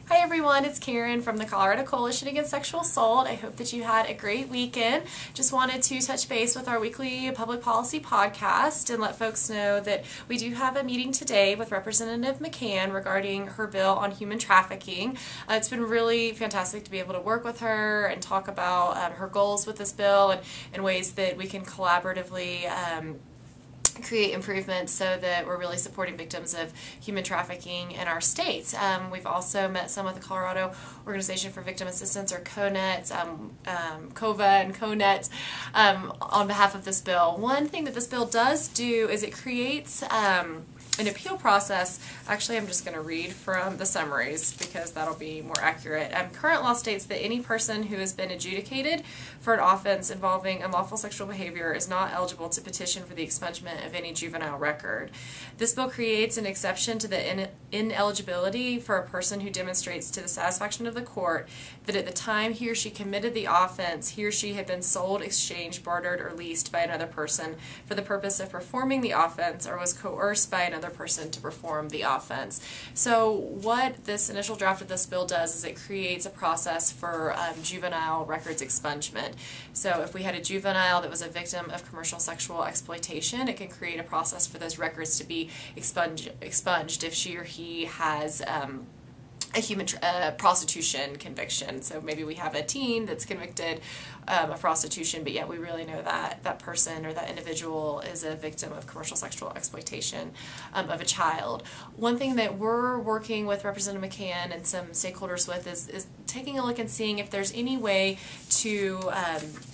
Hi everyone, it's Karen from the Colorado Coalition Against Sexual Assault. I hope that you had a great weekend. Just wanted to touch base with our weekly public policy podcast and let folks know that we do have a meeting today with Representative McCann regarding her bill on human trafficking. It's been really fantastic to be able to work with her and talk about her goals with this bill and ways that we can collaboratively create improvements so that we're really supporting victims of human trafficking in our states. We've also met some with the Colorado Organization for Victim Assistance, or CONET, COVA and CONET, on behalf of this bill. One thing that this bill does do is it creates an appeal process. Actually, I'm just going to read from the summaries because that'll be more accurate. Current law states that any person who has been adjudicated for an offense involving unlawful sexual behavior is not eligible to petition for the expungement of any juvenile record. This bill creates an exception to the ineligibility for a person who demonstrates to the satisfaction of the court that at the time he or she committed the offense, he or she had been sold, exchanged, bartered, or leased by another person for the purpose of performing the offense, or was coerced by another person to perform the offense. So what this initial draft of this bill does is it creates a process for juvenile records expungement. So if we had a juvenile that was a victim of commercial sexual exploitation, it can create a process for those records to be expunged if she or he has a human prostitution conviction. So maybe we have a teen that's convicted of prostitution, but yet we really know that that person or that individual is a victim of commercial sexual exploitation of a child. One thing that we're working with Representative McCann and some stakeholders with is taking a look and seeing if there's any way to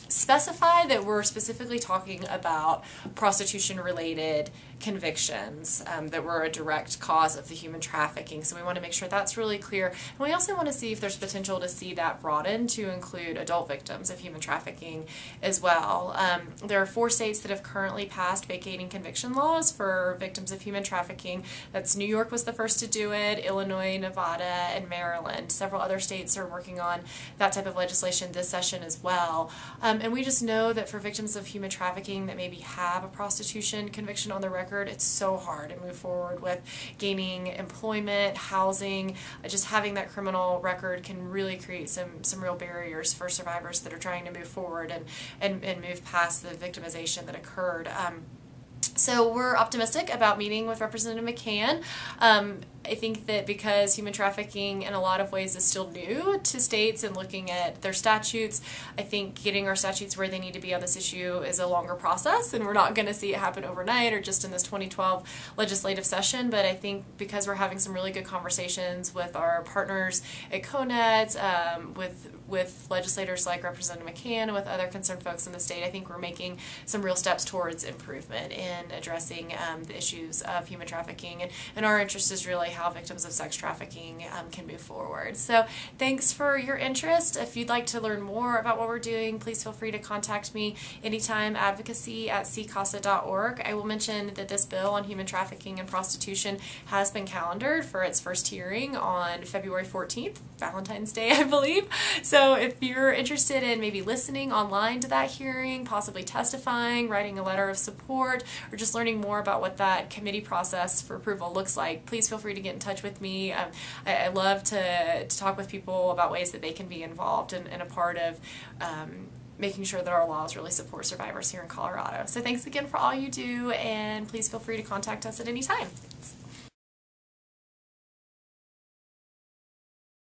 specify that we're specifically talking about prostitution-related convictions that were a direct cause of the human trafficking. So we want to make sure that's really clear. And we also want to see if there's potential to see that broadened to include adult victims of human trafficking as well. There are 4 states that have currently passed vacating conviction laws for victims of human trafficking. That's New York was the first to do it, Illinois, Nevada, and Maryland. Several other states are working on that type of legislation this session as well. And we just know that for victims of human trafficking that maybe have a prostitution conviction on their record, it's so hard to move forward with gaining employment, housing. Just having that criminal record can really create some real barriers for survivors that are trying to move forward and move past the victimization that occurred. So we're optimistic about meeting with Representative McCann. I think that because human trafficking in a lot of ways is still new to states and looking at their statutes, I think getting our statutes where they need to be on this issue is a longer process, and we're not going to see it happen overnight or just in this 2012 legislative session. But I think because we're having some really good conversations with our partners at CONET, with legislators like Representative McCann and with other concerned folks in the state, I think we're making some real steps towards improvement in addressing the issues of human trafficking. And our interest is really how victims of sex trafficking can move forward. So thanks for your interest. If you'd like to learn more about what we're doing, please feel free to contact me anytime, advocacy@ccasa.org. I will mention that this bill on human trafficking and prostitution has been calendared for its first hearing on February 14th, Valentine's Day, I believe. So if you're interested in maybe listening online to that hearing, possibly testifying, writing a letter of support, or just learning more about what that committee process for approval looks like, please feel free to get in touch with me. I love to talk with people about ways that they can be involved and a part of making sure that our laws really support survivors here in Colorado. So thanks again for all you do, and please feel free to contact us at any time.